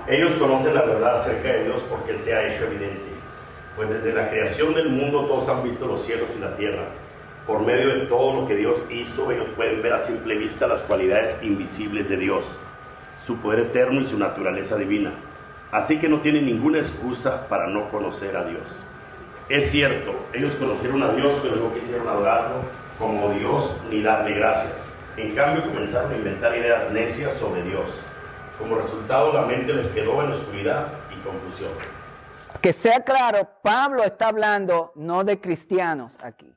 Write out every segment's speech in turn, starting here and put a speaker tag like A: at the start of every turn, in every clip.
A: Ellos conocen la verdad acerca de Dios porque Él se ha hecho evidente. Pues desde la creación del mundo todos han visto los cielos y la tierra. Por medio de todo lo que Dios hizo, ellos pueden ver a simple vista las cualidades invisibles de Dios, su poder eterno y su naturaleza divina. Así que no tienen ninguna excusa para no conocer a Dios. Es cierto, ellos conocieron a Dios, pero no quisieron adorarlo como Dios ni darle gracias. En cambio, comenzaron a inventar ideas necias sobre Dios. Como resultado, la mente les quedó en oscuridad y confusión.
B: Que sea claro, Pablo está hablando no de cristianos aquí.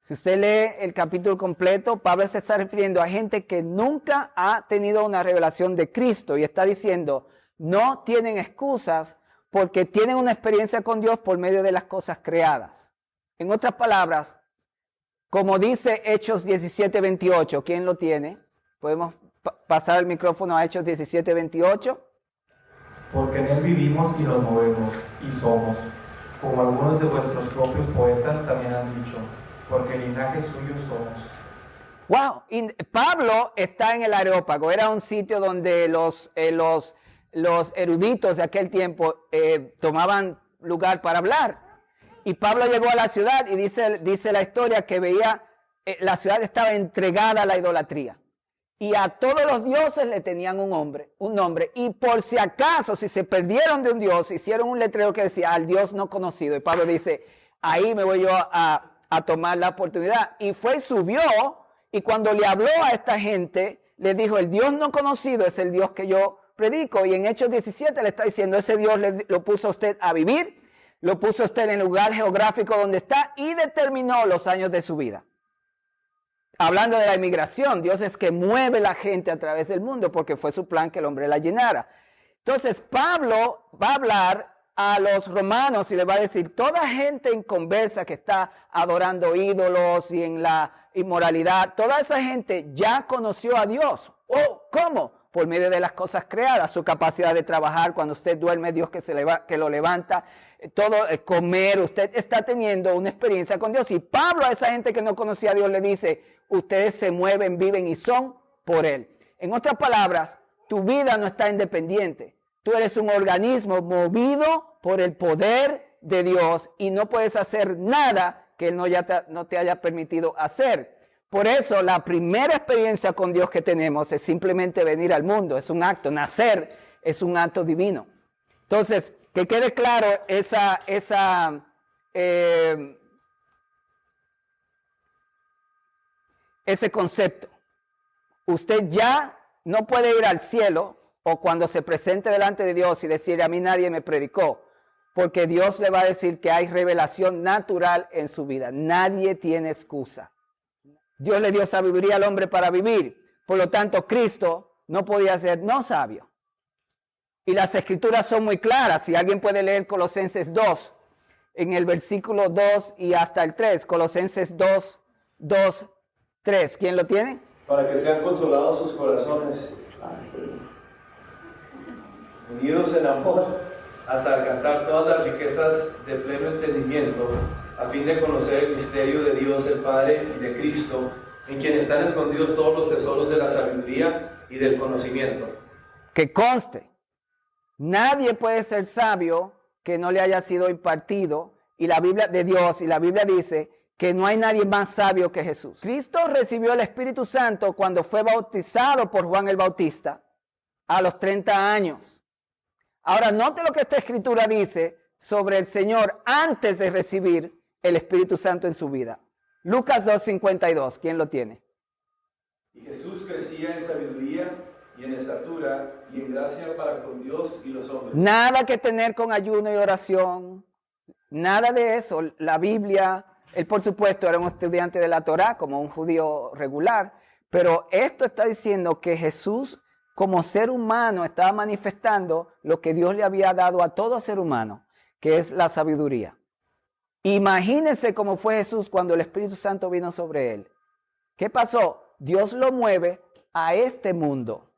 B: Si usted lee el capítulo completo, Pablo se está refiriendo a gente que nunca ha tenido una revelación de Cristo y está diciendo, no tienen excusas porque tienen una experiencia con Dios por medio de las cosas creadas. En otras palabras, como dice Hechos 17:28, ¿quién lo tiene? Podemos pasar el micrófono a Hechos 17:28.
C: Porque en él vivimos y nos movemos y somos, como algunos de vuestros propios poetas también han dicho, porque el linaje suyo somos.
B: Wow, Pablo está en el Areópago, era un sitio donde los eruditos de aquel tiempo tomaban lugar para hablar. Y Pablo llegó a la ciudad y dice la historia que veía, la ciudad estaba entregada a la idolatría. Y a todos los dioses le tenían un nombre. Y por si acaso, si se perdieron de un dios, hicieron un letrero que decía al Dios no conocido. Y Pablo dice, ahí me voy yo a tomar la oportunidad. Y fue y subió, y cuando le habló a esta gente, le dijo, el Dios no conocido es el Dios que yo predico. Y en Hechos 17 le está diciendo, ese Dios lo puso a usted a vivir, lo puso a usted en el lugar geográfico donde está y determinó los años de su vida. Hablando de la inmigración, Dios es que mueve la gente a través del mundo porque fue su plan que el hombre la llenara. Entonces Pablo va a hablar a los romanos y le va a decir, toda gente inconversa que está adorando ídolos y en la inmoralidad, toda esa gente ya conoció a Dios. Oh, ¿cómo? Por medio de las cosas creadas, su capacidad de trabajar, cuando usted duerme, Dios que lo levanta, todo comer, usted está teniendo una experiencia con Dios. Y Pablo a esa gente que no conocía a Dios le dice, ustedes se mueven, viven y son por Él. En otras palabras, tu vida no está independiente. Tú eres un organismo movido por el poder de Dios y no puedes hacer nada que Él no te haya permitido hacer. Por eso la primera experiencia con Dios que tenemos es simplemente venir al mundo. Es un acto, nacer es un acto divino. Entonces, que quede claro ese concepto. Usted ya no puede ir al cielo o cuando se presente delante de Dios y decir, a mí nadie me predicó, porque Dios le va a decir que hay revelación natural en su vida. Nadie tiene excusa. Dios le dio sabiduría al hombre para vivir. Por lo tanto, Cristo no podía ser no sabio. Y las escrituras son muy claras. Si alguien puede leer Colosenses 2, en el versículo 2 y hasta el 3. Colosenses 2, 3. ¿Quién lo tiene?
D: Para que sean consolados sus corazones, unidos en amor, hasta alcanzar todas las riquezas de pleno entendimiento, a fin de conocer el misterio de Dios el Padre y de Cristo, en quien están escondidos todos los tesoros de la sabiduría y del conocimiento.
B: Que conste, nadie puede ser sabio que no le haya sido impartido, y la Biblia de Dios, y la Biblia dice que no hay nadie más sabio que Jesús. Cristo recibió el Espíritu Santo cuando fue bautizado por Juan el Bautista a los 30 años. Ahora, note lo que esta escritura dice sobre el Señor antes de recibir el Espíritu Santo en su vida. Lucas 2:52, ¿quién lo tiene?
D: Y Jesús crecía en sabiduría y en estatura y en gracia para con Dios y los hombres.
B: Nada que tener con ayuno y oración, nada de eso. La Biblia, él por supuesto era un estudiante de la Torá como un judío regular, pero esto está diciendo que Jesús como ser humano estaba manifestando lo que Dios le había dado a todo ser humano, que es la sabiduría. Imagínense cómo fue Jesús cuando el Espíritu Santo vino sobre él. ¿Qué pasó? Dios lo mueve a este mundo.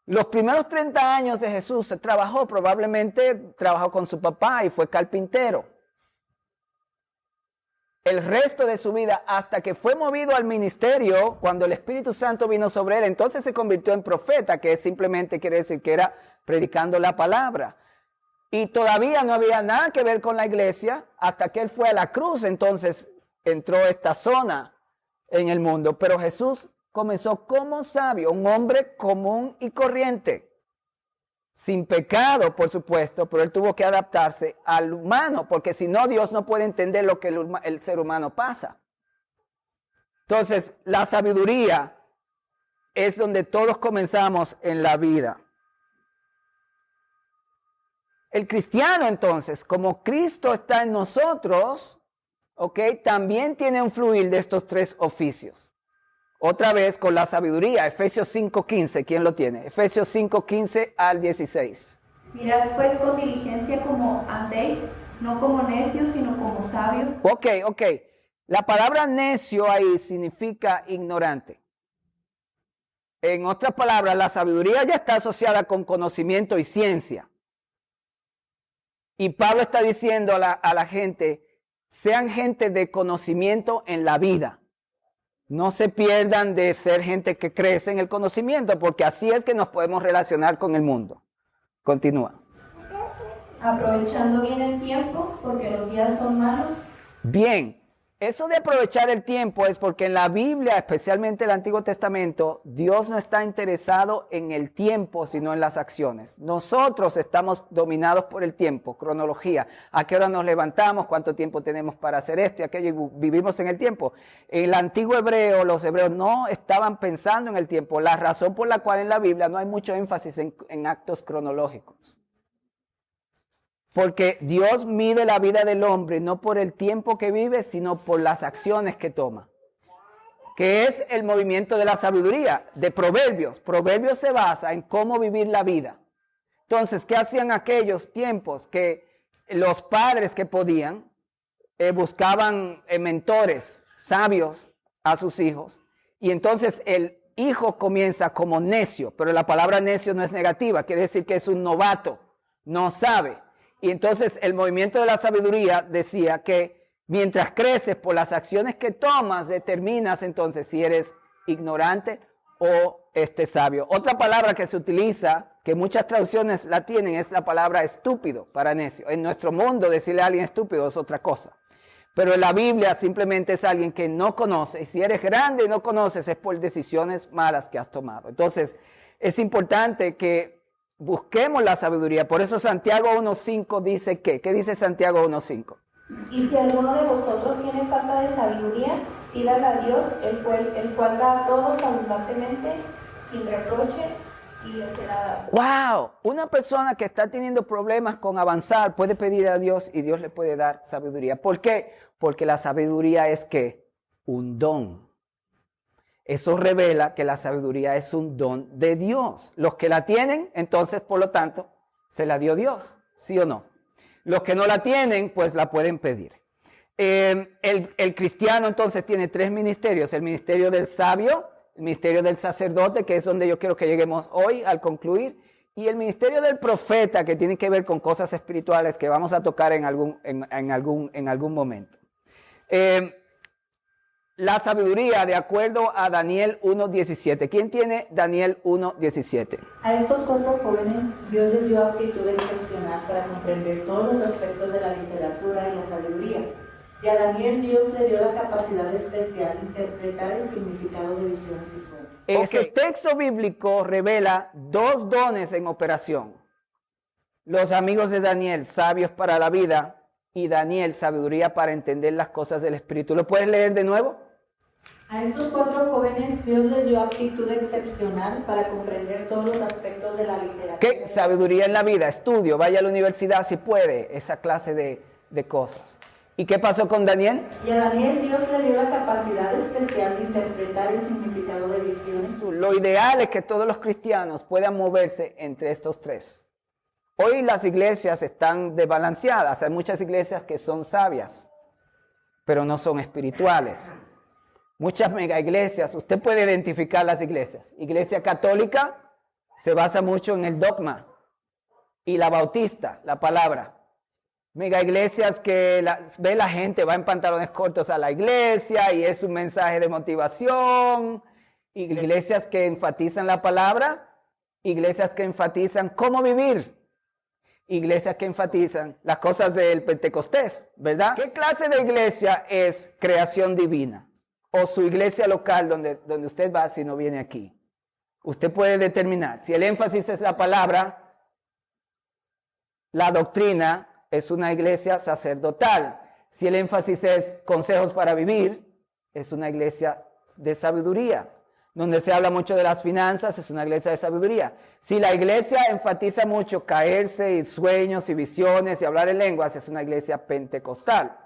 B: Los primeros 30 años de Jesús probablemente trabajó con su papá y fue carpintero. el resto de su vida hasta que fue movido al ministerio cuando el Espíritu Santo vino sobre él. Entonces se convirtió en profeta, que simplemente quiere decir que era predicando la palabra. Y todavía no había nada que ver con la iglesia hasta que él fue a la cruz. Entonces entró esta zona en el mundo. Pero Jesús comenzó como sabio, un hombre común y corriente. Sin pecado, por supuesto, pero él tuvo que adaptarse al humano, porque si no, Dios no puede entender lo que el ser humano pasa. Entonces, la sabiduría es donde todos comenzamos en la vida. El cristiano, entonces, como Cristo está en nosotros, ¿ok? También tiene un fluir de estos tres oficios. Otra vez con la sabiduría, Efesios 5:15, ¿quién lo tiene? Efesios 5:15 al 16.
E: Mirad pues con diligencia como andéis, no como necios, sino como sabios.
B: Ok. La palabra necio ahí significa ignorante. En otras palabras, la sabiduría ya está asociada con conocimiento y ciencia. Y Pablo está diciendo a la gente, sean gente de conocimiento en la vida. No se pierdan de ser gente que crece en el conocimiento, porque así es que nos podemos relacionar con el mundo. Continúa.
E: Aprovechando bien el tiempo, porque los días son malos.
B: Bien, eso de aprovechar el tiempo es porque en la Biblia, especialmente el Antiguo Testamento, Dios no está interesado en el tiempo, sino en las acciones. Nosotros estamos dominados por el tiempo, cronología. ¿A qué hora nos levantamos? ¿Cuánto tiempo tenemos para hacer esto y aquello? Y vivimos en el tiempo. En el antiguo hebreo, los hebreos no estaban pensando en el tiempo. La razón por la cual en la Biblia no hay mucho énfasis en actos cronológicos. Porque Dios mide la vida del hombre no por el tiempo que vive, sino por las acciones que toma. Que es el movimiento de la sabiduría, de Proverbios. Proverbios se basa en cómo vivir la vida. Entonces, ¿qué hacían aquellos tiempos? Que los padres que podían buscaban mentores sabios a sus hijos. Y entonces el hijo comienza como necio, pero la palabra necio no es negativa, quiere decir que es un novato, no sabe. Y entonces el movimiento de la sabiduría decía que mientras creces por las acciones que tomas, determinas entonces si eres ignorante o sabio. Otra palabra que se utiliza, que muchas traducciones la tienen, es la palabra estúpido para necio. En nuestro mundo decirle a alguien estúpido es otra cosa. Pero en la Biblia simplemente es alguien que no conoce. Y si eres grande y no conoces es por decisiones malas que has tomado. Entonces es importante que busquemos la sabiduría. Por eso Santiago 1.5 dice ¿qué? ¿Qué dice Santiago 1.5?
E: Y si alguno de vosotros tiene falta de sabiduría, pídala a Dios, el cual da a todos abundantemente, sin reproche, y le será dado.
B: ¡Wow! Una persona que está teniendo problemas con avanzar puede pedir a Dios y Dios le puede dar sabiduría. ¿Por qué? Porque la sabiduría es ¿qué? Un don. Eso revela que la sabiduría es un don de Dios. Los que la tienen, entonces, por lo tanto, se la dio Dios, ¿sí o no? Los que no la tienen, pues la pueden pedir. El cristiano, entonces, tiene tres ministerios. El ministerio del sabio, el ministerio del sacerdote, que es donde yo quiero que lleguemos hoy al concluir, y el ministerio del profeta, que tiene que ver con cosas espirituales que vamos a tocar en algún momento. La sabiduría, de acuerdo a Daniel 1.17. ¿Quién tiene Daniel 1.17?
F: A estos 4 jóvenes Dios les dio aptitud excepcional para comprender todos los aspectos de la literatura y la sabiduría. Y a Daniel Dios le dio la capacidad especial de interpretar el significado de visiones y sueños.
B: Ese texto bíblico revela 2 dones en operación. Los amigos de Daniel, sabios para la vida, y Daniel, sabiduría para entender las cosas del Espíritu. ¿Lo puedes leer de nuevo?
F: A estos 4 jóvenes Dios les dio aptitud excepcional para comprender todos los aspectos de la literatura.
B: ¿Qué? Sabiduría en la vida, estudio, vaya a la universidad si puede, esa clase de cosas. ¿Y qué pasó con Daniel?
F: Y a Daniel Dios le dio la capacidad especial de interpretar el significado de visiones.
B: Lo ideal es que todos los cristianos puedan moverse entre estos 3. Hoy las iglesias están desbalanceadas. Hay muchas iglesias que son sabias, pero no son espirituales. Muchas mega iglesias, usted puede identificar las iglesias. Iglesia católica se basa mucho en el dogma, y la bautista, la palabra. Mega iglesias que ve la gente, va en pantalones cortos a la iglesia y es un mensaje de motivación. Iglesias que enfatizan la palabra, iglesias que enfatizan cómo vivir, iglesias que enfatizan las cosas del Pentecostés, ¿verdad? ¿Qué clase de iglesia es creación divina? O su iglesia local donde usted va si no viene aquí. Usted puede determinar. Si el énfasis es la palabra, la doctrina es una iglesia sacerdotal. Si el énfasis es consejos para vivir, es una iglesia de sabiduría. Donde se habla mucho de las finanzas, es una iglesia de sabiduría. Si la iglesia enfatiza mucho caerse y sueños y visiones y hablar en lenguas, es una iglesia pentecostal.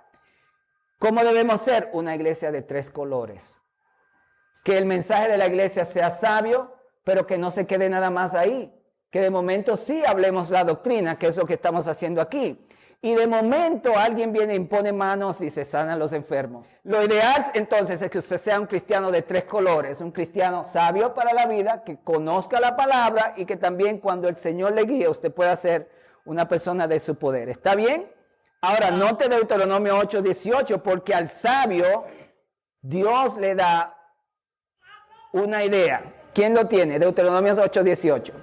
B: ¿Cómo debemos ser? Una iglesia de 3 colores. Que el mensaje de la iglesia sea sabio, pero que no se quede nada más ahí. Que de momento sí hablemos la doctrina, que es lo que estamos haciendo aquí. Y de momento alguien viene, impone manos y se sanan los enfermos. Lo ideal entonces es que usted sea un cristiano de 3 colores. Un cristiano sabio para la vida, que conozca la palabra y que también cuando el Señor le guíe usted pueda ser una persona de su poder. ¿Está bien? Ahora, note Deuteronomio 8:18, porque al sabio Dios le da una idea. ¿Quién lo tiene? Deuteronomio 8:18.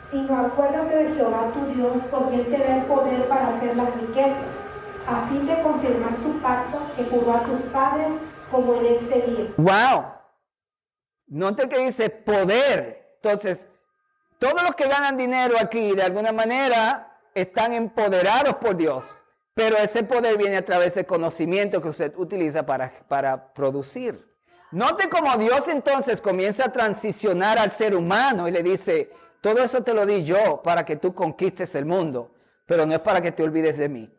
G: Sino acuérdate de Jehová tu Dios, porque Él te da el poder para hacer las riquezas, a fin de confirmar su pacto que juró a tus padres como en este día.
B: ¡Wow! Note que dice poder. Entonces, todos los que ganan dinero aquí, de alguna manera, están empoderados por Dios. Pero ese poder viene a través del conocimiento que usted utiliza para producir. Note cómo Dios entonces comienza a transicionar al ser humano y le dice, todo eso te lo di yo para que tú conquistes el mundo, pero no es para que te olvides de mí.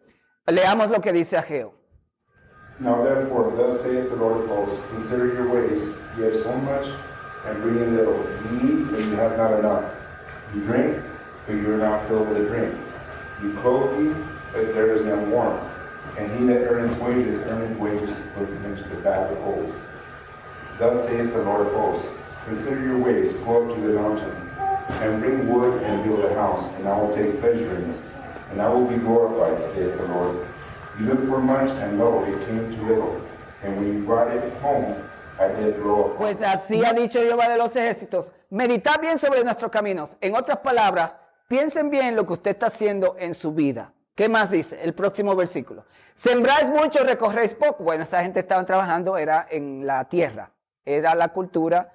B: Leamos lo que dice Ageo.
H: Now therefore, thus saith the Lord of hosts, consider your ways, ye have so much, and bring in little. You eat, but you have not enough. You drink, but you are not filled with a drink. You clothe you, but there is no warmth. And he that earneth wages to put them into the bag of holes. Thus saith the Lord of hosts, consider your ways, go up to the mountain, and bring wood and build a house, and I will take pleasure in it, and I will be glorified, saith the Lord. You looked for much, and lo, it came to little, and when you brought it home, I did grow up.
B: Pues así ha dicho Jehová de los ejércitos, meditad bien sobre nuestros caminos. En otras palabras, piensen bien lo que usted está haciendo en su vida. ¿Qué más dice? El próximo versículo. Sembráis mucho, recorréis poco. Bueno, esa gente estaba trabajando, era en la tierra, era la cultura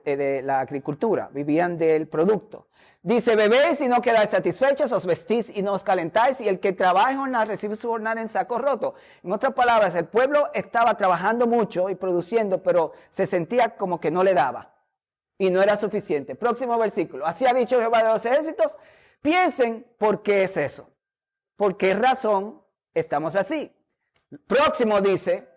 B: de la agricultura, vivían del producto. Dice, bebéis y no quedáis satisfechos, os vestís y no os calentáis, y el que trabaja en jornal recibe su jornal en saco roto. En otras palabras, el pueblo estaba trabajando mucho y produciendo, pero se sentía como que no le daba y no era suficiente. Próximo versículo. Así ha dicho Jehová de los ejércitos, piensen por qué es eso. ¿Por qué razón estamos así? Próximo dice,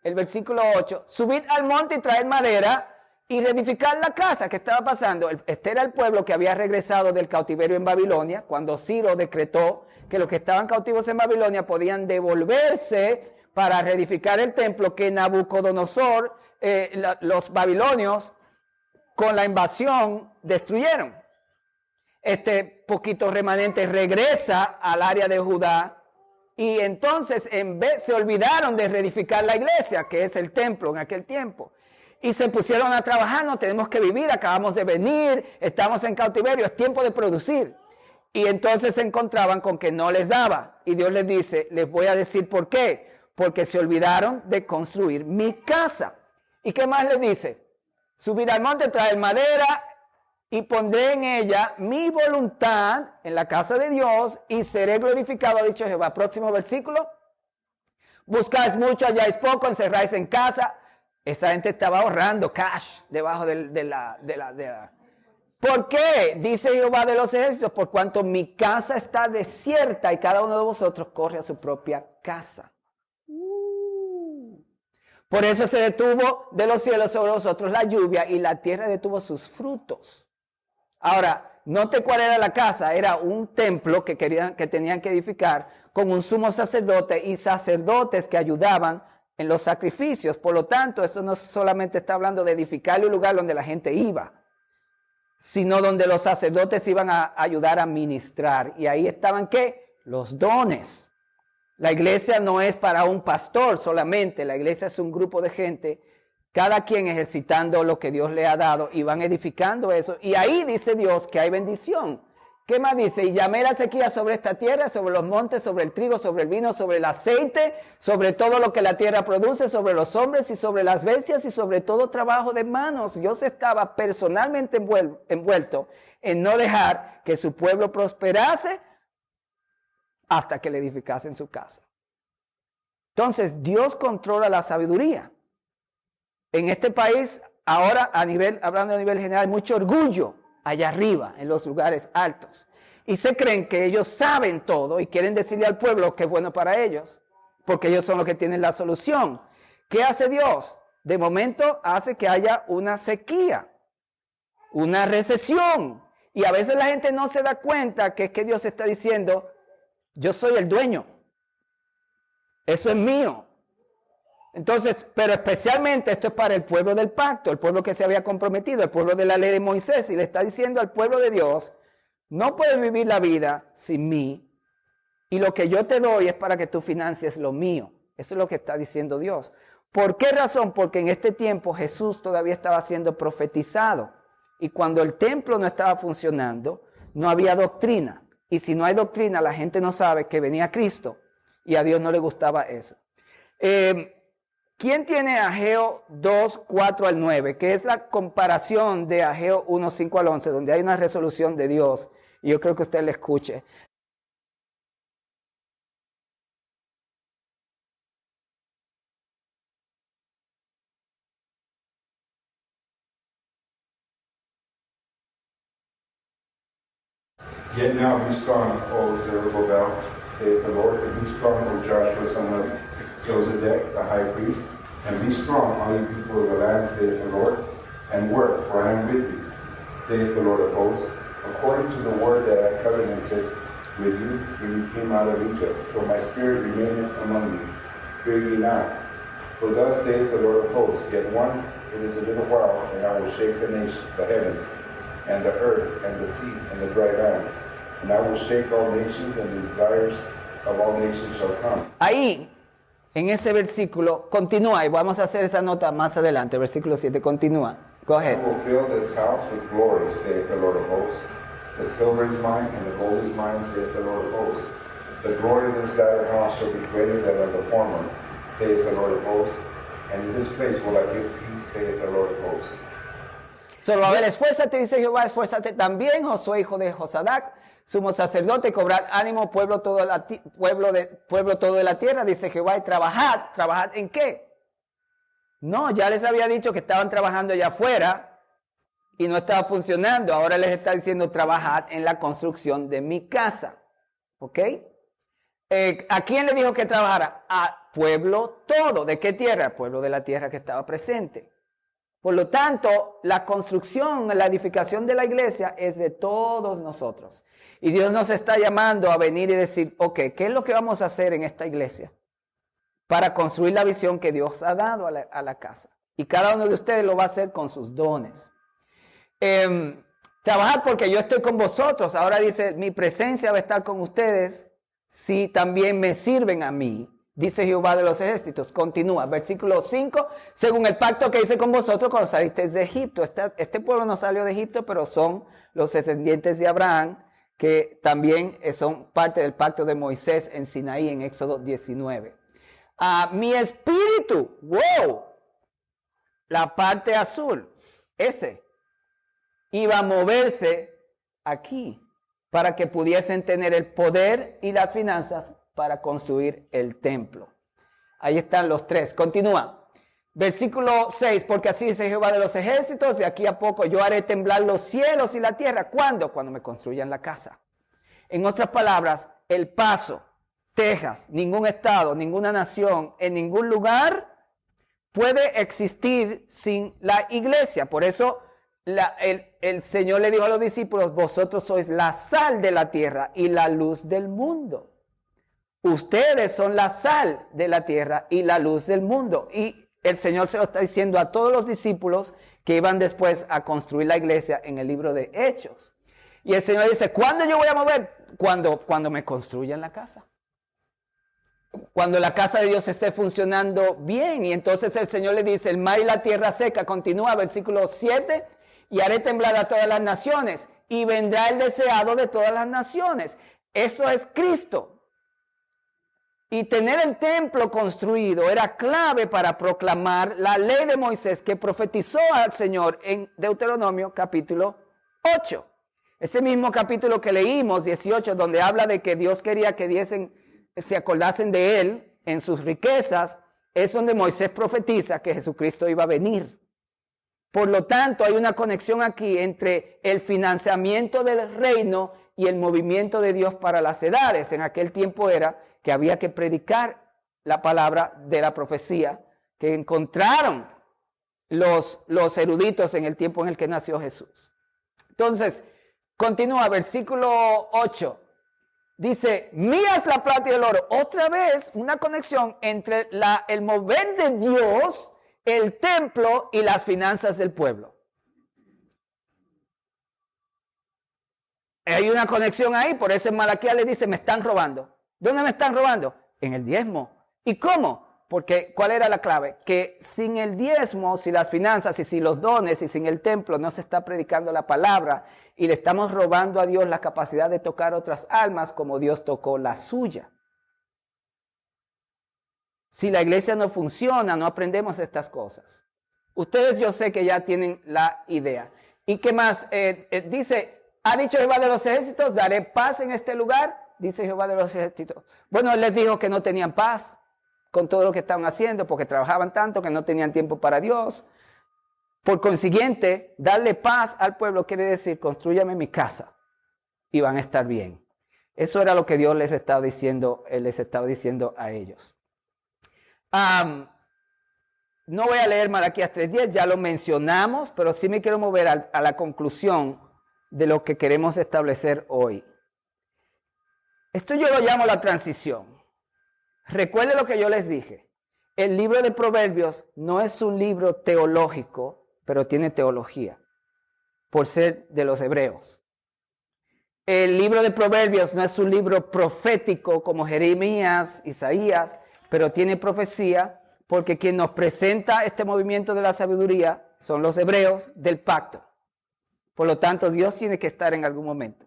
B: el versículo 8, subid al monte y traed madera y reedificar la casa. ¿Qué estaba pasando? Este era el pueblo que había regresado del cautiverio en Babilonia, cuando Ciro decretó que los que estaban cautivos en Babilonia podían devolverse para reedificar el templo que Nabucodonosor, los babilonios, con la invasión, destruyeron. Este poquito remanente regresa al área de Judá y entonces en vez se olvidaron de reedificar la iglesia, que es el templo en aquel tiempo. Y se pusieron a trabajar, no tenemos que vivir, acabamos de venir, estamos en cautiverio, es tiempo de producir. Y entonces se encontraban con que no les daba. Y Dios les dice, les voy a decir por qué. Porque se olvidaron de construir mi casa. ¿Y qué más les dice? Subir al monte, traer madera y pondré en ella mi voluntad en la casa de Dios y seré glorificado, ha dicho Jehová. Próximo versículo. Buscáis mucho, halláis poco, encerráis en casa. Esa gente estaba ahorrando cash debajo de la. ¿Por qué? Dice Jehová de los ejércitos, por cuanto mi casa está desierta y cada uno de vosotros corre a su propia casa. Por eso se detuvo de los cielos sobre vosotros la lluvia y la tierra detuvo sus frutos. Ahora, note cuál era la casa. Era un templo que tenían que edificar con un sumo sacerdote y sacerdotes que ayudaban en los sacrificios. Por lo tanto, esto no solamente está hablando de edificar un lugar donde la gente iba, sino donde los sacerdotes iban a ayudar a ministrar. Y ahí estaban, ¿qué? Los dones. La iglesia no es para un pastor solamente, la iglesia es un grupo de gente, cada quien ejercitando lo que Dios le ha dado y van edificando eso. Y ahí dice Dios que hay bendición. ¿Qué más dice? Y llamé la sequía sobre esta tierra, sobre los montes, sobre el trigo, sobre el vino, sobre el aceite, sobre todo lo que la tierra produce, sobre los hombres y sobre las bestias y sobre todo trabajo de manos. Dios estaba personalmente envuelto en no dejar que su pueblo prosperase hasta que le edificasen su casa. Entonces, Dios controla la sabiduría. En este país, ahora hablando a nivel general, hay mucho orgullo allá arriba, en los lugares altos. Y se creen que ellos saben todo y quieren decirle al pueblo que es bueno para ellos, porque ellos son los que tienen la solución. ¿Qué hace Dios? De momento hace que haya una sequía, una recesión. Y a veces la gente no se da cuenta que es que Dios está diciendo, yo soy el dueño. Eso es mío. Entonces, pero especialmente esto es para el pueblo del pacto, el pueblo que se había comprometido, el pueblo de la ley de Moisés. Y le está diciendo al pueblo de Dios, no puedes vivir la vida sin mí. Y lo que yo te doy es para que tú financies lo mío. Eso es lo que está diciendo Dios. ¿Por qué razón? Porque en este tiempo Jesús todavía estaba siendo profetizado. Y cuando el templo no estaba funcionando, no había doctrina. Y si no hay doctrina, la gente no sabe que venía Cristo. Y a Dios no le gustaba eso. ¿Quién tiene Ageo 2, 4 al 9? Que es la comparación de Ageo 1, 5 al 11, donde hay una resolución de Dios. Y yo creo que usted la escuche.
H: Yet now be strong, O Zerubbabel, saith the Lord, and be strong, O Joshua, son of Josedech, the high priest, and be strong, all you people of the land, saith the Lord, and work, for I am with you, saith the Lord of hosts, according to the word that I covenanted with you when you came out of Egypt. So my spirit remaineth among you. Fear ye not. For thus saith the Lord of hosts, yet once it is a little while, and I will shake the nation, the heavens, and the earth, and the sea, and the dry land. And I will shake all nations, and the desires of all nations shall come.
B: Ahí, en ese versículo, continúa, y vamos a hacer esa nota más adelante, versículo 7, continúa. Go ahead.
H: I will fill this house with glory, saith the Lord of hosts. The silver is mine, and the gold is mine, saith the Lord of hosts. The glory of this latter house shall be greater than of the former, saith the Lord of hosts. And in this place will I give peace, saith the Lord of hosts.
B: Solo a ver, esfuérzate, dice Jehová, esfuérzate también, Josué, hijo de Josadac, sumo sacerdote, cobrad ánimo, pueblo todo de la tierra, dice Jehová, y trabajad. ¿Trabajad en qué? No, ya les había dicho que estaban trabajando allá afuera y no estaba funcionando. Ahora les está diciendo, trabajad en la construcción de mi casa. ¿Ok? ¿A quién le dijo que trabajara? A pueblo todo. ¿De qué tierra? Pueblo de la tierra que estaba presente. Por lo tanto, la construcción, la edificación de la iglesia es de todos nosotros. Y Dios nos está llamando a venir y decir, ok, ¿qué es lo que vamos a hacer en esta iglesia? Para construir la visión que Dios ha dado a la casa. Y cada uno de ustedes lo va a hacer con sus dones. Trabajad porque yo estoy con vosotros. Ahora dice, mi presencia va a estar con ustedes si también me sirven a mí. Dice Jehová de los ejércitos. Continúa, versículo 5. Según el pacto que hice con vosotros cuando salisteis de Egipto. Este pueblo no salió de Egipto, pero son los descendientes de Abraham, que también son parte del pacto de Moisés en Sinaí, en Éxodo 19. Mi espíritu, wow, la parte azul, ese, iba a moverse aquí para que pudiesen tener el poder y las finanzas para construir el templo. Ahí están los tres. Continúa. Versículo 6, porque así dice Jehová de los ejércitos, de aquí a poco yo haré temblar los cielos y la tierra. ¿Cuándo? Cuando me construyan la casa. En otras palabras, El Paso, Texas, ningún estado, ninguna nación, en ningún lugar puede existir sin la iglesia. Por eso el Señor le dijo a los discípulos, vosotros sois la sal de la tierra y la luz del mundo. Ustedes son la sal de la tierra y la luz del mundo. Y el Señor se lo está diciendo a todos los discípulos que iban después a construir la iglesia en el libro de Hechos. Y el Señor dice, ¿cuándo yo voy a mover? Cuando me construyan la casa. cuando la casa de Dios esté funcionando bien. Y entonces el Señor le dice, el mar y la tierra seca, continúa, versículo 7, y haré temblar a todas las naciones, y vendrá el deseado de todas las naciones. Eso es Cristo. Y tener el templo construido era clave para proclamar la ley de Moisés que profetizó al Señor en Deuteronomio capítulo 8. Ese mismo capítulo que leímos, 18, donde habla de que Dios quería que se acordasen de Él en sus riquezas, es donde Moisés profetiza que Jesucristo iba a venir. Por lo tanto, hay una conexión aquí entre el financiamiento del reino y el movimiento de Dios para las edades. En aquel tiempo era que había que predicar la palabra de la profecía que encontraron los eruditos en el tiempo en el que nació Jesús. Entonces, continúa, versículo 8. Dice, mía es la plata y el oro. Otra vez, una conexión entre el mover de Dios, el templo y las finanzas del pueblo. Hay una conexión ahí, por eso en Malaquías le dice, me están robando. ¿Dónde me están robando? En el diezmo. ¿Y cómo? Porque, ¿cuál era la clave? Que sin el diezmo, sin las finanzas y sin los dones y sin el templo no se está predicando la palabra y le estamos robando a Dios la capacidad de tocar otras almas como Dios tocó la suya. Si la iglesia no funciona, no aprendemos estas cosas. Ustedes yo sé que ya tienen la idea. ¿Y qué más? Dice, ha dicho Jehová de los ejércitos, daré paz en este lugar. Dice Jehová de los ejércitos. Bueno, él les dijo que no tenían paz con todo lo que estaban haciendo porque trabajaban tanto que no tenían tiempo para Dios. Por consiguiente, darle paz al pueblo quiere decir, constrúyame mi casa y van a estar bien. Eso era lo que Dios les estaba diciendo a ellos. No voy a leer Malaquías 3:10, ya lo mencionamos, pero sí me quiero mover a la conclusión de lo que queremos establecer hoy. Esto yo lo llamo la transición. Recuerde lo que yo les dije. El libro de Proverbios no es un libro teológico, pero tiene teología, por ser de los hebreos. El libro de Proverbios no es un libro profético como Jeremías, Isaías, pero tiene profecía, porque quien nos presenta este movimiento de la sabiduría son los hebreos del pacto. Por lo tanto, Dios tiene que estar en algún momento,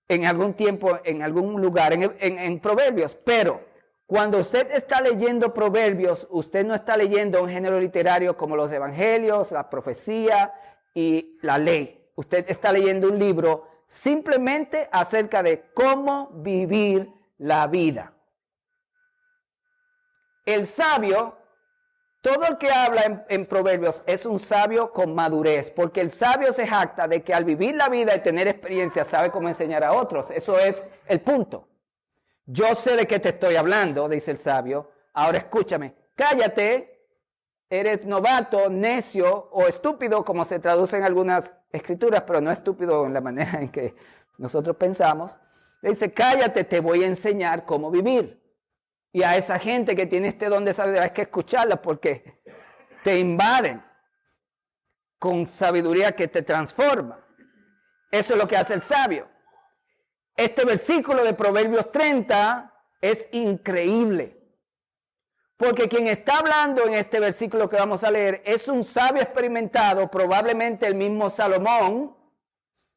B: en algún tiempo, en algún lugar, en Proverbios. Pero cuando usted está leyendo Proverbios, usted no está leyendo un género literario como los evangelios, la profecía y la ley. Usted está leyendo un libro simplemente acerca de cómo vivir la vida. El sabio, todo el que habla en Proverbios es un sabio con madurez, porque el sabio se jacta de que al vivir la vida y tener experiencia sabe cómo enseñar a otros. Eso es el punto. Yo sé de qué te estoy hablando, dice el sabio. Ahora escúchame, cállate, eres novato, necio o estúpido, como se traduce en algunas escrituras, pero no estúpido en la manera en que nosotros pensamos. Le dice, cállate, te voy a enseñar cómo vivir. Y a esa gente que tiene este don de sabiduría hay que escucharla porque te invaden con sabiduría que te transforma. Eso es lo que hace el sabio. Este versículo de Proverbios 30 es increíble. Porque quien está hablando en este versículo que vamos a leer es un sabio experimentado, probablemente el mismo Salomón,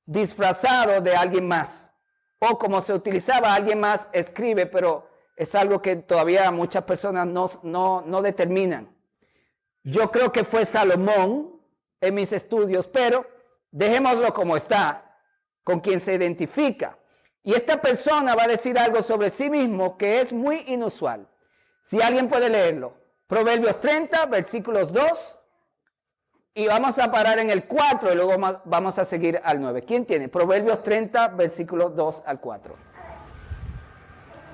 B: disfrazado de alguien más. O como se utilizaba, alguien más escribe, pero es algo que todavía muchas personas no determinan. Yo creo que fue Salomón en mis estudios, pero dejémoslo como está, con quien se identifica. Y esta persona va a decir algo sobre sí mismo que es muy inusual. Si alguien puede leerlo. Proverbios 30, versículos 2. Y vamos a parar en el 4 y luego vamos a seguir al 9. ¿Quién tiene? Proverbios 30, versículos 2 al 4.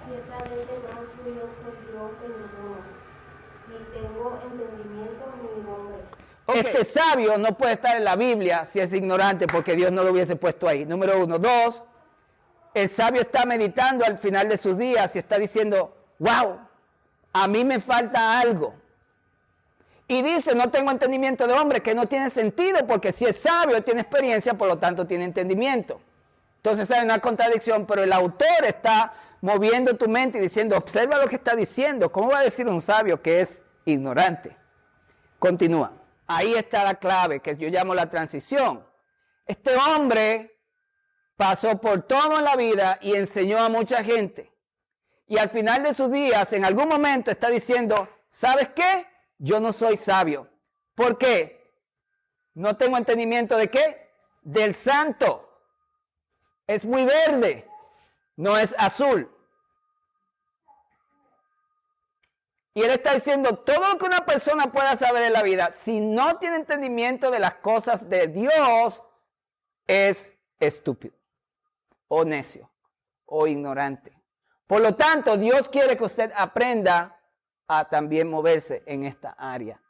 E: Ciertamente no soy Dios por Dios de ninguno, ni tengo entendimiento ni nombre.
B: Este sabio no puede estar en la Biblia si es ignorante, porque Dios no lo hubiese puesto ahí. Número 1. 2, el sabio está meditando al final de sus días y está diciendo, wow, a mí me falta algo. Y dice, no tengo entendimiento de hombre, que no tiene sentido, porque si es sabio, tiene experiencia, por lo tanto tiene entendimiento. Entonces hay una contradicción, pero el autor está moviendo tu mente y diciendo, observa lo que está diciendo. ¿Cómo va a decir un sabio que es ignorante? Continúa. Ahí está la clave que yo llamo la transición. Este hombre pasó por todo en la vida y enseñó a mucha gente. Y al final de sus días, en algún momento está diciendo, ¿sabes qué? Yo no soy sabio. ¿Por qué? No tengo entendimiento de qué? Del santo. Es muy verde, no es azul. Y él está diciendo, todo lo que una persona pueda saber en la vida, si no tiene entendimiento de las cosas de Dios, es estúpido, o necio, o ignorante. Por lo tanto, Dios quiere que usted aprenda a también moverse en esta área.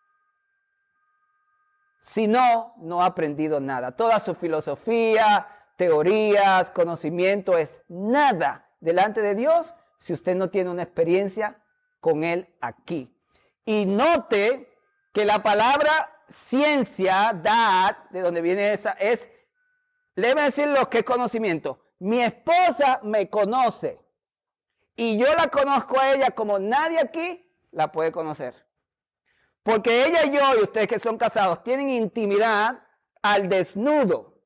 B: Si no, no ha aprendido nada. Toda su filosofía, teorías, conocimiento es nada delante de Dios si usted no tiene una experiencia con Él aquí. Y note que la palabra ciencia, dat, de donde viene esa, es, le voy a decir lo que es conocimiento. Mi esposa me conoce y yo la conozco a ella como nadie aquí la puede conocer. Porque ella y yo, y ustedes que son casados, tienen intimidad al desnudo.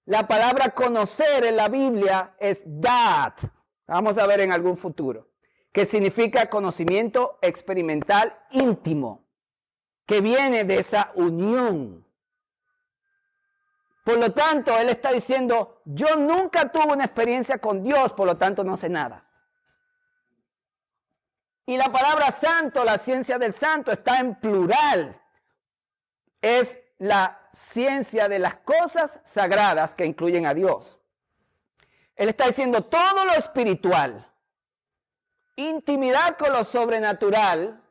B: La palabra conocer en la Biblia es dat. Vamos a ver en algún futuro. Que significa conocimiento experimental íntimo. Que viene de esa unión. Por lo tanto, él está diciendo, yo nunca tuve una experiencia con Dios, por lo tanto no sé nada. Y la palabra santo, la ciencia del santo, está en plural. Es la ciencia de las cosas sagradas que incluyen a Dios. Él está diciendo todo lo espiritual, intimidad con lo sobrenatural,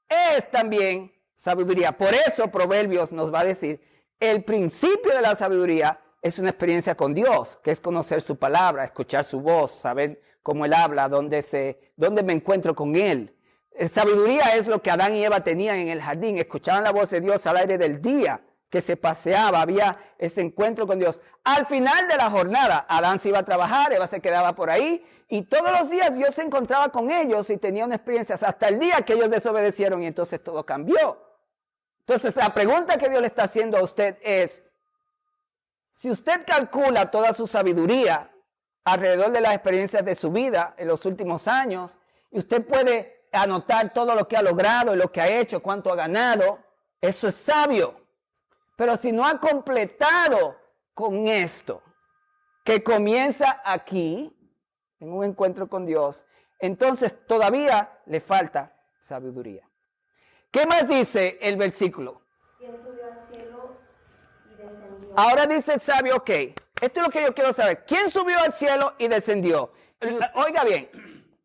B: es también sabiduría. Por eso Proverbios nos va a decir, el principio de la sabiduría es una experiencia con Dios, que es conocer su palabra, escuchar su voz, saber cómo Él habla, dónde me encuentro con Él. Sabiduría es lo que Adán y Eva tenían en el jardín, escuchaban la voz de Dios al aire del día, que se paseaba, había ese encuentro con Dios. Al final de la jornada, Adán se iba a trabajar, Eva se quedaba por ahí, y todos los días Dios se encontraba con ellos y tenía una experiencia hasta el día que ellos desobedecieron y entonces todo cambió. Entonces la pregunta que Dios le está haciendo a usted es, si usted calcula toda su sabiduría alrededor de las experiencias de su vida en los últimos años, y usted puede anotar todo lo que ha logrado y lo que ha hecho, cuánto ha ganado, eso es sabio. Pero si no ha completado con esto, que comienza aquí, en un encuentro con Dios, entonces todavía le falta sabiduría. ¿Qué más dice el versículo?
E: ¿Quién subió al cielo y descendió?
B: Ahora dice el sabio, ok, esto es lo que yo quiero saber. ¿Quién subió al cielo y descendió? Oiga bien,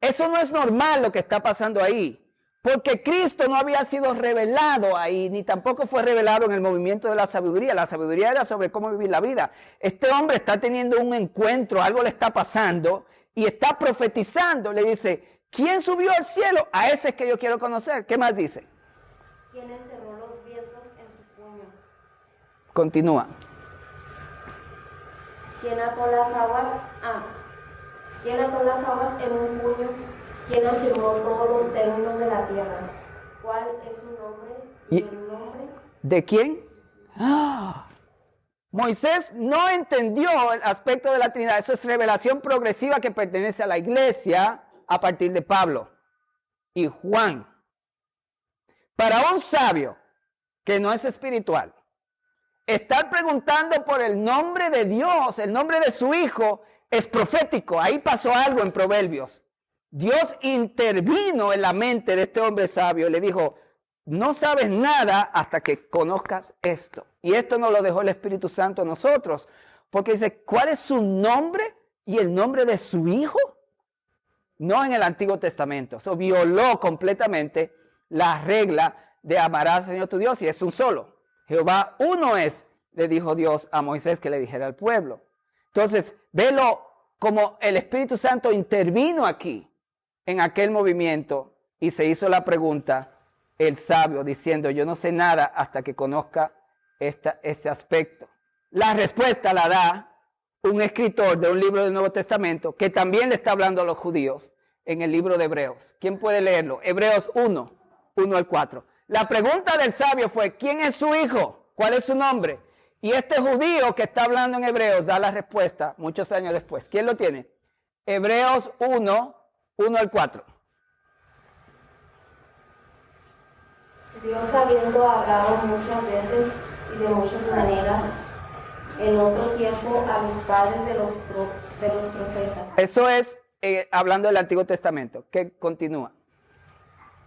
B: eso no es normal lo que está pasando ahí. Porque Cristo no había sido revelado ahí, ni tampoco fue revelado en el movimiento de la sabiduría. La sabiduría era sobre cómo vivir la vida. Este hombre está teniendo un encuentro, algo le está pasando, y está profetizando. Le dice, ¿quién subió al cielo? A ese es que yo quiero conocer. ¿Qué más dice?
E: ¿Quién encerró los vientos en su puño?
B: Continúa.
E: ¿Quién ató las aguas? ¿Quién ató las aguas en un puño? ¿Quién afirmó todos los términos de la tierra? ¿Cuál es su nombre y el nombre?
B: ¿De quién? Moisés no entendió el aspecto de la Trinidad. Eso es revelación progresiva que pertenece a la iglesia a partir de Pablo y Juan. Para un sabio que no es espiritual, estar preguntando por el nombre de Dios, el nombre de su Hijo, es profético. Ahí pasó algo en Proverbios. Dios intervino en la mente de este hombre sabio y le dijo, no sabes nada hasta que conozcas esto. Y esto nos lo dejó el Espíritu Santo a nosotros, porque dice, ¿cuál es su nombre y el nombre de su Hijo? No en el Antiguo Testamento. Eso violó completamente la regla de amarás al Señor tu Dios y es un solo. Jehová uno es, le dijo Dios a Moisés que le dijera al pueblo. Entonces, velo como el Espíritu Santo intervino aquí, en aquel movimiento, y se hizo la pregunta, el sabio, diciendo, yo no sé nada hasta que conozca este aspecto. La respuesta la da un escritor de un libro del Nuevo Testamento que también le está hablando a los judíos en el libro de Hebreos. ¿Quién puede leerlo? Hebreos 1, 1 al 4. La pregunta del sabio fue, ¿quién es su hijo? ¿Cuál es su nombre? Y este judío que está hablando en Hebreos da la respuesta muchos años después. ¿Quién lo tiene? Hebreos 1, 1 al 4.
E: Dios, habiendo hablado muchas veces y de muchas maneras en otro tiempo a los padres de los profetas.
B: Eso es hablando del Antiguo Testamento. ¿Qué continúa?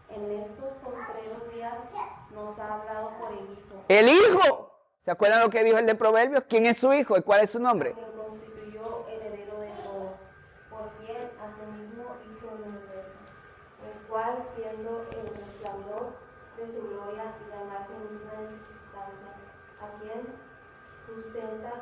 E: En estos postreros días nos ha hablado por el Hijo.
B: ¡El Hijo! ¿Se acuerdan lo que dijo el de Proverbios? ¿Quién es su hijo y cuál es su nombre?
E: Que constituyó heredero de todo, por quien asimismo hizo el universo, el cual siendo el resplandor de su gloria y la imagen misma de su sustancia, a quien sustenta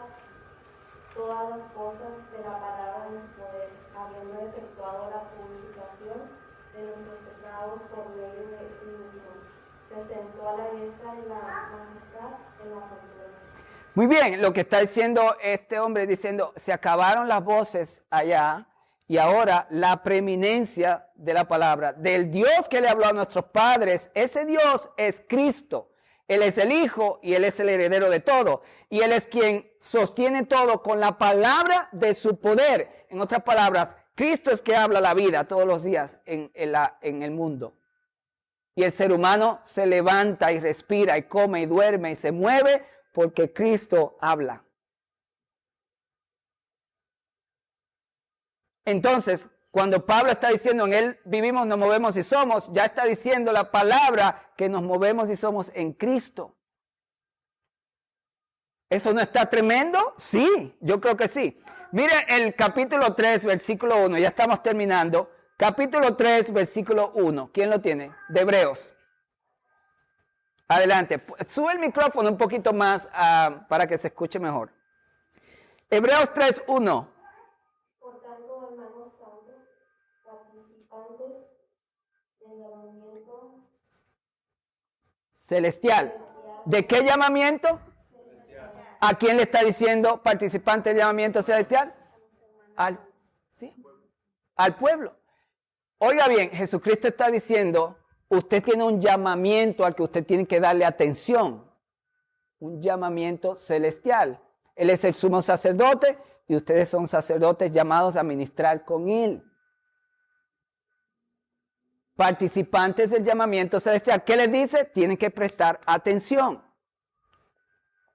E: todas las cosas de la palabra de su poder, habiendo efectuado la purificación de nuestros pecados por medio de sí mismo, se sentó a la diestra de la majestad en las alturas.
B: Muy bien, lo que está diciendo este hombre, diciendo, se acabaron las voces allá y ahora la preeminencia de la palabra, del Dios que le habló a nuestros padres, ese Dios es Cristo. Él es el Hijo y Él es el heredero de todo. Y Él es quien sostiene todo con la palabra de su poder. En otras palabras, Cristo es que habla la vida todos los días en el mundo. Y el ser humano se levanta y respira y come y duerme y se mueve porque Cristo habla. Entonces, cuando Pablo está diciendo en Él vivimos, nos movemos y somos, ya está diciendo la palabra que nos movemos y somos en Cristo. ¿Eso no está tremendo? Sí, yo creo que sí. Mire el capítulo 3, versículo 1, ya estamos terminando. Capítulo 3, versículo 1. ¿Quién lo tiene? De Hebreos. Adelante. Sube el micrófono un poquito más para que se escuche mejor. Hebreos 3, 1.
E: Por tanto, hermanos santos, participantes del llamamiento
B: Celestial. ¿De qué llamamiento? ¿A quién le está diciendo participante del llamamiento celestial? Al pueblo. Oiga bien, Jesucristo está diciendo, usted tiene un llamamiento al que usted tiene que darle atención. Un llamamiento celestial. Él es el sumo sacerdote y ustedes son sacerdotes llamados a ministrar con Él. Participantes del llamamiento celestial. ¿Qué les dice? Tienen que prestar atención.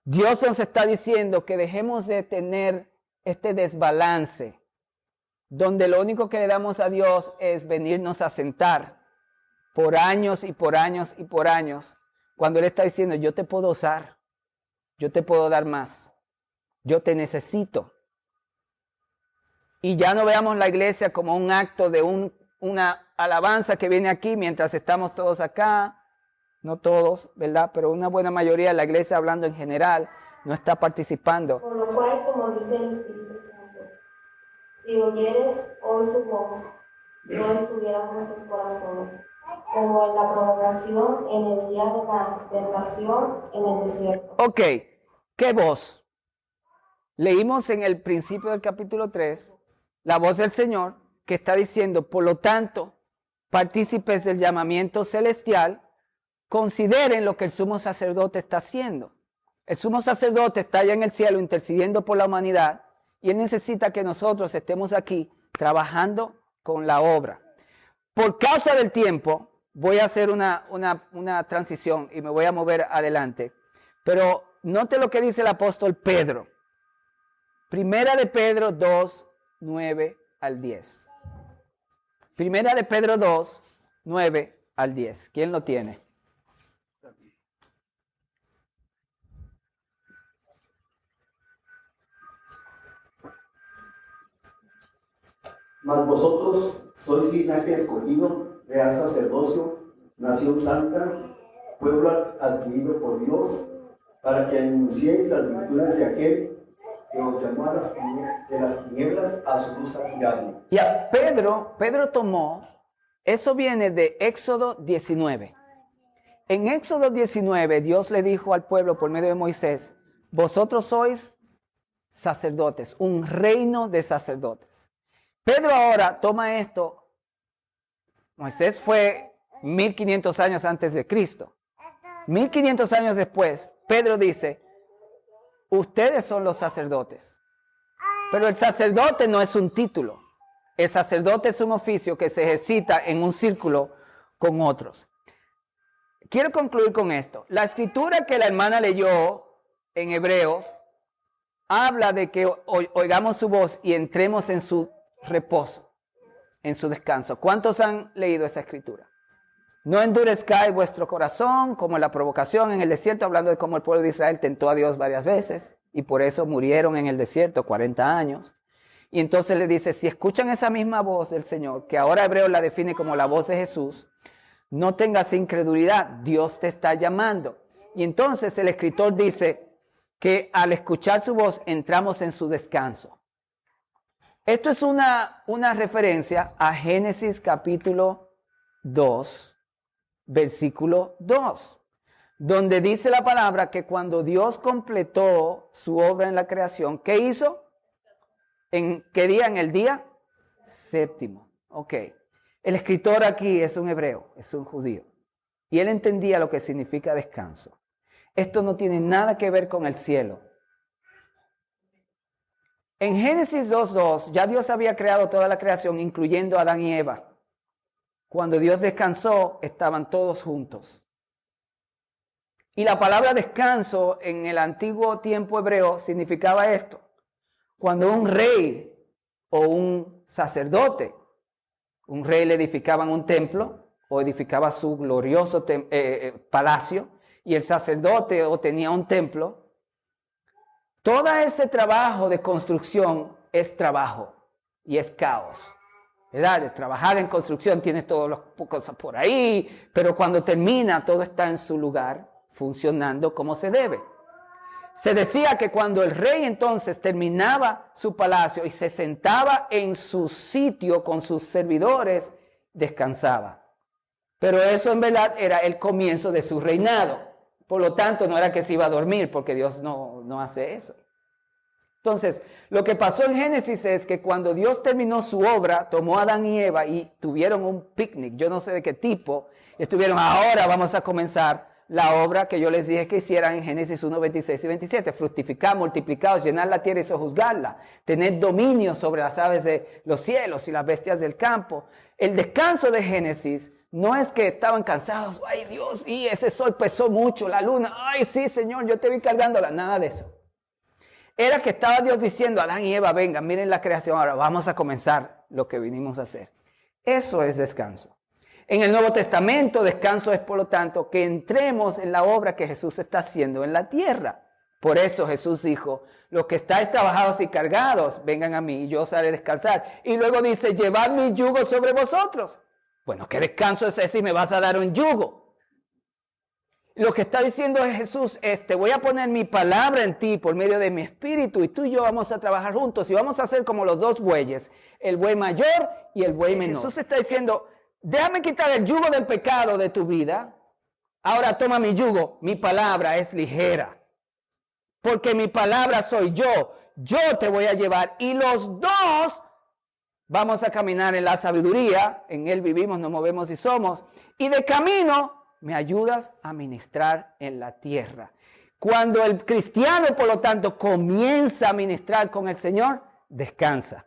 B: Dios nos está diciendo que dejemos de tener este desbalance, donde lo único que le damos a Dios es venirnos a sentar por años y por años y por años, cuando Él está diciendo, yo te puedo usar, yo te puedo dar más, yo te necesito. Y ya no veamos la iglesia como un acto de una alabanza que viene aquí mientras estamos todos acá, no todos, ¿verdad? Pero una buena mayoría de la iglesia, hablando en general, no está participando.
E: Por lo cual, como dice el Espíritu Santo, si oyeres hoy su voz, no estuvieran vuestros corazones, como en la provocación en el día de la tentación en el desierto.
B: Ok, ¿qué voz? Leímos en el principio del capítulo 3, la voz del Señor, que está diciendo, por lo tanto, partícipes del llamamiento celestial, consideren lo que el sumo sacerdote está haciendo. El sumo sacerdote está allá en el cielo intercediendo por la humanidad y Él necesita que nosotros estemos aquí trabajando con la obra. Por causa del tiempo, voy a hacer una transición y me voy a mover adelante. Pero note lo que dice el apóstol Pedro. Primera de Pedro 2, 9 al 10. Primera de Pedro 2, 9 al 10. ¿Quién lo tiene?
I: Mas vosotros sois linaje escogido, real sacerdocio, nación santa, pueblo adquirido por Dios, para que anunciéis las virtudes de aquel que os llamó de las tinieblas a su luz admirable.
B: Y a Pedro tomó, eso viene de Éxodo 19. En Éxodo 19, Dios le dijo al pueblo por medio de Moisés, vosotros sois sacerdotes, un reino de sacerdotes. Pedro ahora toma esto. Moisés fue 1500 años antes de Cristo. 1500 años después, Pedro dice, ustedes son los sacerdotes. Pero el sacerdote no es un título. El sacerdote es un oficio que se ejercita en un círculo con otros. Quiero concluir con esto. La escritura que la hermana leyó en Hebreos habla de que oigamos su voz y entremos en su reposo, en su descanso. ¿Cuántos han leído esa escritura? No endurezcáis vuestro corazón como la provocación en el desierto, hablando de cómo el pueblo de Israel tentó a Dios varias veces y por eso murieron en el desierto 40 años. Y entonces le dice, si escuchan esa misma voz del Señor, que ahora Hebreo la define como la voz de Jesús, no tengas incredulidad, Dios te está llamando. Y entonces el escritor dice que al escuchar su voz entramos en su descanso. Esto es una referencia a Génesis capítulo 2, versículo 2, donde dice la palabra que cuando Dios completó su obra en la creación, ¿qué hizo? ¿En qué día? En el día séptimo. Ok. El escritor aquí es un hebreo, es un judío. Y él entendía lo que significa descanso. Esto no tiene nada que ver con el cielo. En Génesis 2:2 ya Dios había creado toda la creación, incluyendo a Adán y Eva. Cuando Dios descansó, estaban todos juntos. Y la palabra descanso en el antiguo tiempo hebreo significaba esto. Cuando un rey o un sacerdote, un rey le edificaban un templo o edificaba su glorioso palacio y el sacerdote o tenía un templo, todo ese trabajo de construcción es trabajo y es caos. ¿Verdad? Trabajar en construcción tienes todas las cosas por ahí, pero cuando termina todo está en su lugar funcionando como se debe. Se decía que cuando el rey entonces terminaba su palacio y se sentaba en su sitio con sus servidores, descansaba. Pero eso en verdad era el comienzo de su reinado. Por lo tanto, no era que se iba a dormir, porque Dios no hace eso. Entonces, lo que pasó en Génesis es que cuando Dios terminó su obra, tomó a Adán y Eva y tuvieron un picnic, yo no sé de qué tipo, y estuvieron, ahora vamos a comenzar la obra que yo les dije que hicieran en Génesis 1, 26 y 27. Fructificar, multiplicados, llenar la tierra y sojuzgarla. Tener dominio sobre las aves de los cielos y las bestias del campo. El descanso de Génesis no es que estaban cansados. Ay Dios, y ese sol pesó mucho, la luna. Ay sí Señor, yo te vi cargándola. Nada de eso. Era que estaba Dios diciendo a Adán y Eva, vengan, miren la creación, ahora vamos a comenzar lo que vinimos a hacer. Eso es descanso. En el Nuevo Testamento, descanso es, por lo tanto, que entremos en la obra que Jesús está haciendo en la tierra. Por eso Jesús dijo, los que estáis trabajados y cargados, vengan a mí y yo os haré descansar. Y luego dice, llevad mi yugo sobre vosotros. Bueno, ¿qué descanso es ese si me vas a dar un yugo? Lo que está diciendo Jesús es, te voy a poner mi palabra en ti por medio de mi espíritu y tú y yo vamos a trabajar juntos y vamos a hacer como los dos bueyes, el buey mayor y el buey menor. Jesús está diciendo, déjame quitar el yugo del pecado de tu vida. Ahora toma mi yugo. Mi palabra es ligera. Porque mi palabra soy yo. Yo te voy a llevar. Y los dos vamos a caminar en la sabiduría. En Él vivimos, nos movemos y somos. Y de camino me ayudas a ministrar en la tierra. Cuando el cristiano, por lo tanto, comienza a ministrar con el Señor, descansa.